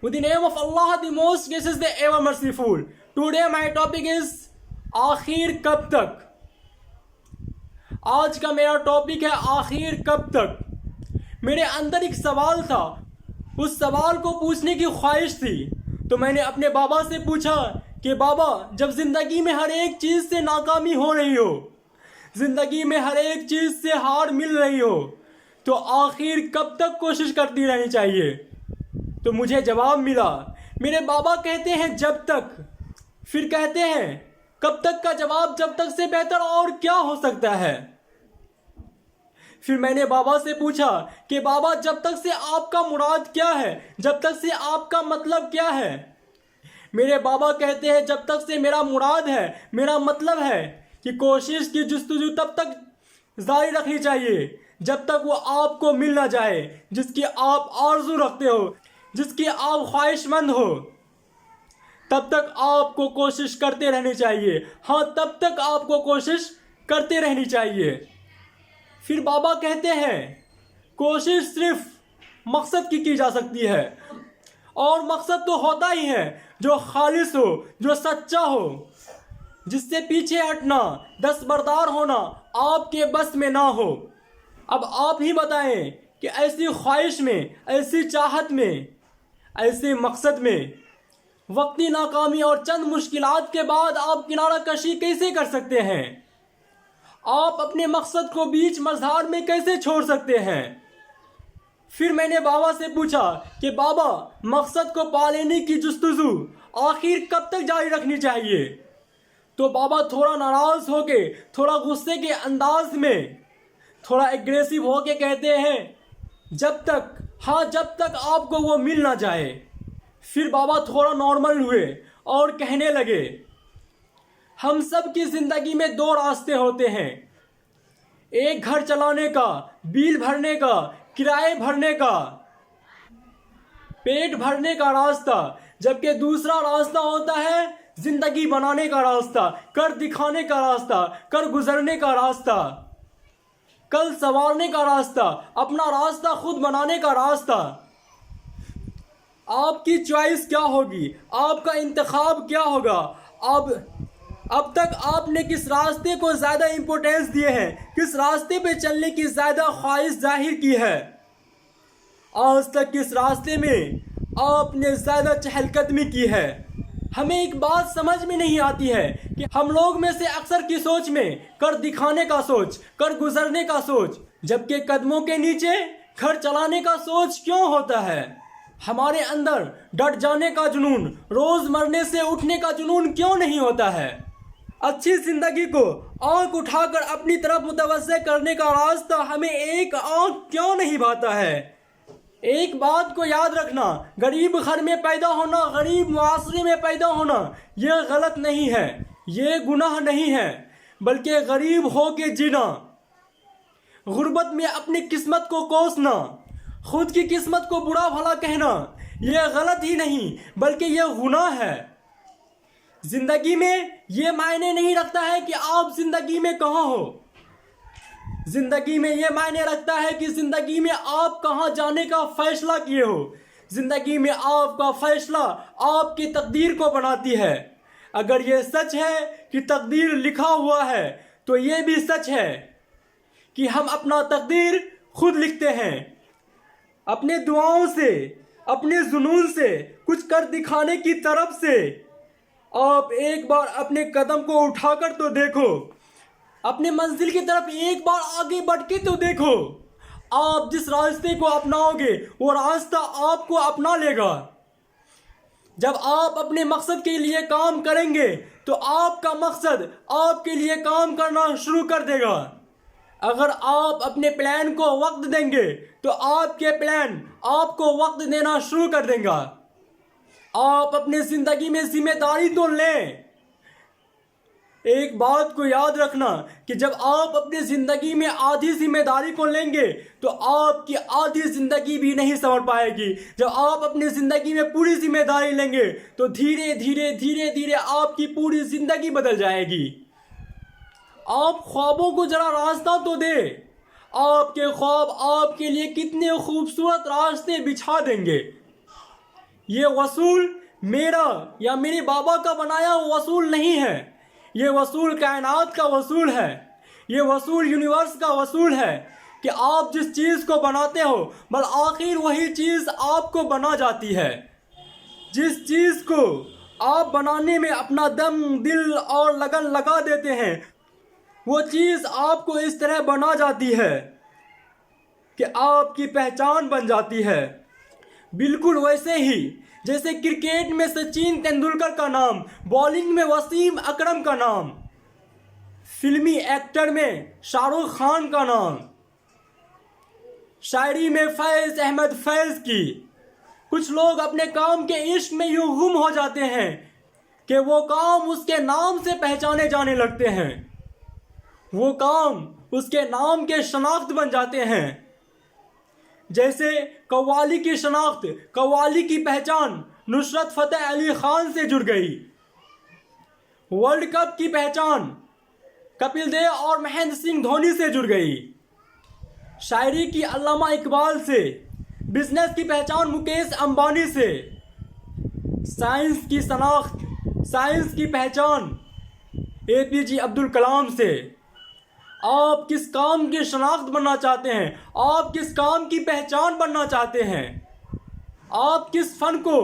With the name of Allah, the most gracious, the ever merciful. Today my topic is आखिर कब तक। आज का मेरा टॉपिक है आखिर कब तक। मेरे अंदर एक सवाल था, उस सवाल को पूछने की ख्वाहिश थी, तो मैंने अपने बाबा से पूछा कि बाबा, जब ज़िंदगी में हर एक चीज़ से नाकामी हो रही हो, ज़िंदगी में हर एक चीज़ से हार मिल रही हो, तो आखिर कब तक कोशिश करती रहनी चाहिए। तो मुझे जवाब मिला, मेरे बाबा कहते हैं जब तक। फिर कहते हैं कब तक का जवाब जब तक से बेहतर और क्या हो सकता है। फिर मैंने बाबा से पूछा कि बाबा, जब तक से आपका मुराद क्या है, जब तक से आपका मतलब क्या है। मेरे बाबा कहते हैं जब तक से मेरा मुराद है, मेरा मतलब है कि कोशिश की जुस्तजू तब तक जारी रखनी चाहिए जब तक वो आपको मिल ना जाए जिसकी आप आरजू रखते हो, जिसकी आप ख्वाहिशमंद हो। तब तक आपको कोशिश करते रहनी चाहिए। हाँ, तब तक आपको कोशिश करते रहनी चाहिए। फिर बाबा कहते हैं कोशिश सिर्फ मकसद की जा सकती है, और मकसद तो होता ही है जो खालिस हो, जो सच्चा हो, जिससे पीछे हटना, दस्तबरदार होना आपके बस में ना हो। अब आप ही बताएं कि ऐसी ख्वाहिश में, ऐसी चाहत में, ऐसे मकसद में वक्ती नाकामी और चंद मुश्किलात के बाद आप किनारा कशी कैसे कर सकते हैं। आप अपने मकसद को बीच मझधार में कैसे छोड़ सकते हैं। फिर मैंने बाबा से पूछा कि बाबा, मकसद को पा लेने की जुस्तजू आखिर कब तक जारी रखनी चाहिए। तो बाबा थोड़ा नाराज होके, थोड़ा गुस्से के अंदाज में, थोड़ा एग्रेसिव होके कहते हैं जब तक, हाँ, जब तक आपको वो मिल ना जाए। फिर बाबा थोड़ा नॉर्मल हुए और कहने लगे, हम सब की ज़िंदगी में दो रास्ते होते हैं, एक घर चलाने का, बिल भरने का, किराए भरने का, पेट भरने का रास्ता, जबकि दूसरा रास्ता होता है ज़िंदगी बनाने का रास्ता, कर दिखाने का रास्ता, कर गुजरने का रास्ता, कल संवारने का रास्ता, अपना रास्ता खुद बनाने का रास्ता। आपकी चॉइस क्या होगी, आपका इंतखाब क्या होगा। अब तक आपने किस रास्ते को ज़्यादा इम्पोर्टेंस दिए हैं, किस रास्ते पे चलने की ज़्यादा ख्वाहिश जाहिर की है। आज तक किस रास्ते में आपने ज़्यादा चहलकदमी की है। हमें एक बात समझ में नहीं आती है कि हम लोग में से अक्सर की सोच में कर दिखाने का सोच, कर गुजरने का सोच, जबकि कदमों के नीचे घर चलाने का सोच क्यों होता है। हमारे अंदर डट जाने का जुनून, रोज मरने से उठने का जुनून क्यों नहीं होता है। अच्छी जिंदगी को आंख उठाकर अपनी तरफ मुतवज्जे करने का रास्ता हमें एक आंख क्यों नहीं भाता है। एक बात को याद रखना, गरीब घर में पैदा होना, गरीब मुआशरे में पैदा होना, यह गलत नहीं है, यह गुनाह नहीं है, बल्कि गरीब हो के जीना, गुर्बत में अपनी किस्मत को कोसना, खुद की किस्मत को बुरा भला कहना, यह गलत ही नहीं बल्कि यह गुनाह है। जिंदगी में यह मायने नहीं रखता है कि आप जिंदगी में कहाँ हो। जिंदगी में यह मायने रखता है कि जिंदगी में आप कहाँ जाने का फैसला किए हो। जिंदगी में आपका फैसला आपकी तकदीर को बनाती है। अगर यह सच है कि तकदीर लिखा हुआ है, तो यह भी सच है कि हम अपना तकदीर खुद लिखते हैं। अपने दुआओं से, अपने जुनून से, कुछ कर दिखाने की तरफ से। आप एक बार अपने कदम को उठाकर तो देखो, अपने मंजिल की तरफ एक बार आगे बढ़ के तो देखो। आप जिस रास्ते को अपनाओगे वो रास्ता आपको अपना लेगा। जब आप अपने मकसद के लिए काम करेंगे तो आपका मकसद आपके लिए काम करना शुरू कर देगा। अगर आप अपने प्लान को वक्त देंगे तो आपके प्लान आपको वक्त देना शुरू कर देगा। आप अपनी जिंदगी में जिम्मेदारी तो लें। एक बात को याद रखना कि जब आप अपनी जिंदगी में आधी जिम्मेदारी को लेंगे तो आपकी आधी जिंदगी भी नहीं संवर पाएगी। जब आप अपनी जिंदगी में पूरी जिम्मेदारी लेंगे तो धीरे धीरे धीरे धीरे आपकी पूरी जिंदगी बदल जाएगी। आप ख्वाबों को जरा रास्ता तो दे। आपके ख्वाब आपके लिए कितने खूबसूरत रास्ते बिछा देंगे। ये वसूल मेरा या मेरे बाबा का बनाया वसूल नहीं है, ये वसूल कायनात का वसूल है, ये वसूल यूनिवर्स का वसूल है कि आप जिस चीज़ को बनाते हो बल आखिर वही चीज़ आपको बना जाती है। जिस चीज़ को आप बनाने में अपना दम, दिल और लगन लगा देते हैं वो चीज़ आपको इस तरह बना जाती है कि आपकी पहचान बन जाती है। बिल्कुल वैसे ही जैसे क्रिकेट में सचिन तेंदुलकर का नाम, बॉलिंग में वसीम अकरम का नाम, फिल्मी एक्टर में शाहरुख खान का नाम, शायरी में फैज़ अहमद फैज़ की। कुछ लोग अपने काम के इश्क में यूं गुम हो जाते हैं कि वो काम उसके नाम से पहचाने जाने लगते हैं, वो काम उसके नाम के शनाख्त बन जाते हैं। जैसे कव्वाली की शनाख्त, कव्वाली की पहचान नुसरत फतेह अली खान से जुड़ गई। वर्ल्ड कप की पहचान कपिल देव और महेंद्र सिंह धोनी से जुड़ गई। शायरी की अल्लामा इकबाल से, बिजनेस की पहचान मुकेश अंबानी से, साइंस की शनाख्त, साइंस की पहचान APJ अब्दुल कलाम से। आप किस काम की शनाख्त बनना चाहते हैं, आप किस काम की पहचान बनना चाहते हैं, आप किस फन को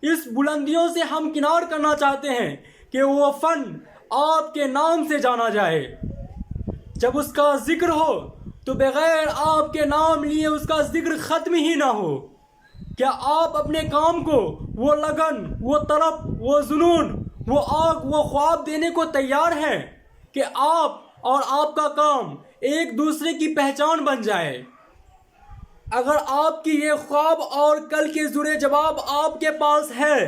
इस बुलंदियों से हमकिनार करना चाहते हैं कि वो फन आपके नाम से जाना जाए। जब उसका जिक्र हो तो बगैर आपके नाम लिए उसका जिक्र खत्म ही ना हो। क्या आप अपने काम को वो लगन, वो तड़प, वो जुनून, वो आग, वो ख्वाब देने को तैयार हैं कि आप और आपका काम एक दूसरे की पहचान बन जाए? अगर आपकी ये ख्वाब और कल के जुड़े जवाब आपके पास है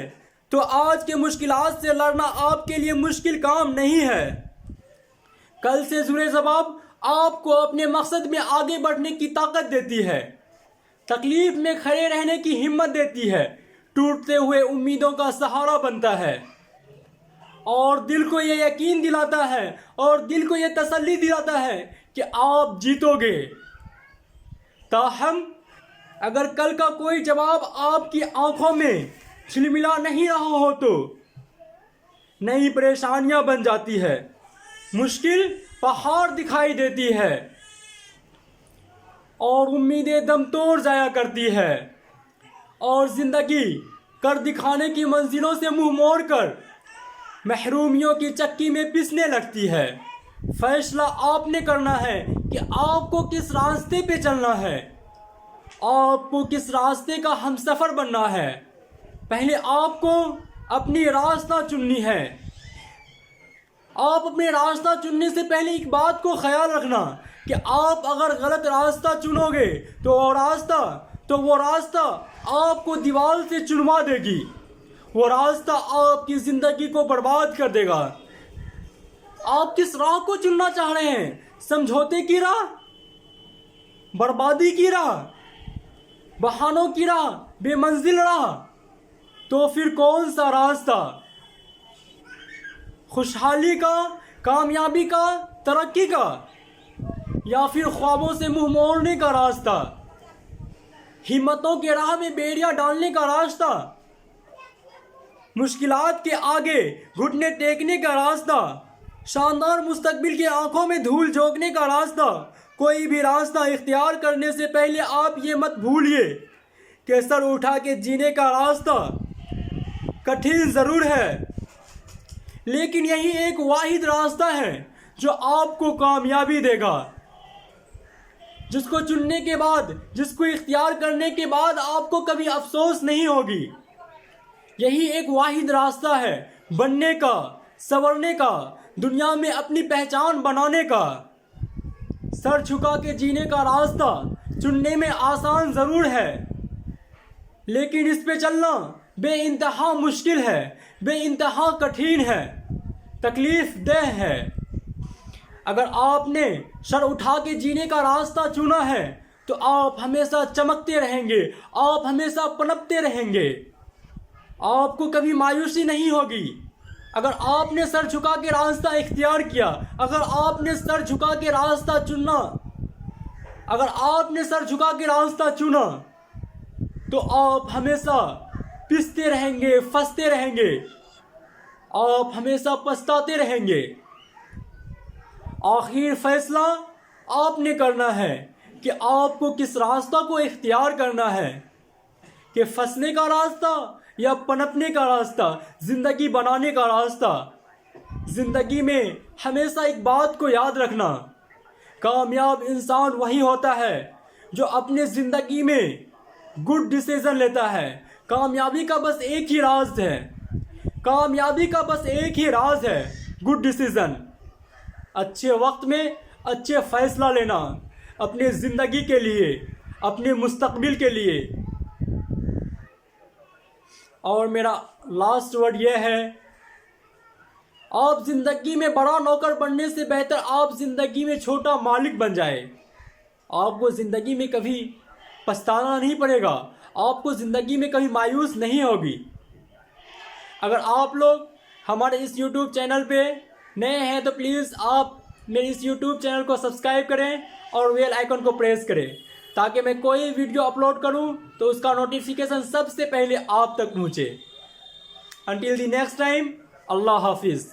तो आज के मुश्किलात से लड़ना आपके लिए मुश्किल काम नहीं है। कल से जुड़े जवाब आपको अपने मकसद में आगे बढ़ने की ताकत देती है, तकलीफ में खड़े रहने की हिम्मत देती है, टूटते हुए उम्मीदों का सहारा बनता है और दिल को ये यकीन दिलाता है और दिल को ये तसल्ली दिलाता है कि आप जीतोगे। ताहम अगर कल का कोई जवाब आपकी आंखों में झिलमिला नहीं रहा हो तो नई परेशानियां बन जाती है, मुश्किल पहाड़ दिखाई देती है और उम्मीदें दम तोड़ जाया करती है और जिंदगी कर दिखाने की मंजिलों से मुंह मोड़कर महरूमियों की चक्की में पिसने लगती है। फैसला आपने करना है कि आपको किस रास्ते पे चलना है, आपको किस रास्ते का हमसफर बनना है। पहले आपको अपनी रास्ता चुननी है। आप अपने रास्ता चुनने से पहले एक बात को ख्याल रखना कि आप अगर गलत रास्ता चुनोगे तो वो रास्ता आपको दीवार से चुनवा देगी, वो रास्ता आपकी जिंदगी को बर्बाद कर देगा। आप किस राह को चुनना चाह रहे हैं? समझौते की राह, बर्बादी की राह, बहानों की राह, बेमंजिल राह? तो फिर कौन सा रास्ता? खुशहाली का, कामयाबी का, तरक्की का, या फिर ख्वाबों से मुंह मोड़ने का रास्ता, हिम्मतों के राह में बेड़ियां डालने का रास्ता, मुश्किलात के आगे घुटने टेकने का रास्ता, शानदार मुस्तकबिल की आंखों में धूल झोंकने का रास्ता? कोई भी रास्ता इख्तियार करने से पहले आप ये मत भूलिए कि सर उठा के जीने का रास्ता कठिन ज़रूर है, लेकिन यही एक वाहिद रास्ता है जो आपको कामयाबी देगा, जिसको चुनने के बाद, जिसको इख्तियार करने के बाद आपको कभी अफसोस नहीं होगी। यही एक वाहिद रास्ता है बनने का, संवरने का, दुनिया में अपनी पहचान बनाने का। सर झुका के जीने का रास्ता चुनने में आसान ज़रूर है, लेकिन इस पे चलना बेइंतहा मुश्किल है, बेइंतहा कठिन है, तकलीफ देह है। अगर आपने सर उठा के जीने का रास्ता चुना है तो आप हमेशा चमकते रहेंगे, आप हमेशा पनपते रहेंगे, आपको कभी मायूसी नहीं होगी। अगर आपने सर झुका के रास्ता इख्तियार किया, अगर आपने सर झुका के रास्ता चुना, अगर आपने सर झुका के रास्ता चुना तो आप हमेशा पिसते रहेंगे, फंसते रहेंगे, आप हमेशा पछताते रहेंगे। आखिर फैसला आपने करना है कि आपको किस रास्ता को इख्तियार करना है, कि फंसने का रास्ता या पनपने का रास्ता, जिंदगी बनाने का रास्ता। जिंदगी में हमेशा एक बात को याद रखना, कामयाब इंसान वही होता है जो अपने जिंदगी में गुड डिसीजन लेता है। कामयाबी का बस एक ही राज है, कामयाबी का बस एक ही राज है, गुड डिसीजन। अच्छे वक्त में अच्छे फैसला लेना, अपने ज़िंदगी के लिए, अपने मुस्तकबिल के लिए। और मेरा लास्ट वर्ड यह है, आप ज़िंदगी में बड़ा नौकर बनने से बेहतर आप ज़िंदगी में छोटा मालिक बन जाए। आपको ज़िंदगी में कभी पछताना नहीं पड़ेगा, आपको ज़िंदगी में कभी मायूस नहीं होगी। अगर आप लोग हमारे इस YouTube चैनल पे नए हैं तो प्लीज़ आप मेरे इस YouTube चैनल को सब्सक्राइब करें और बेल आइकन को प्रेस करें, ताकि मैं कोई वीडियो अपलोड करूं तो उसका नोटिफिकेशन सबसे पहले आप तक पहुंचे। Until the next time, Allah Hafiz.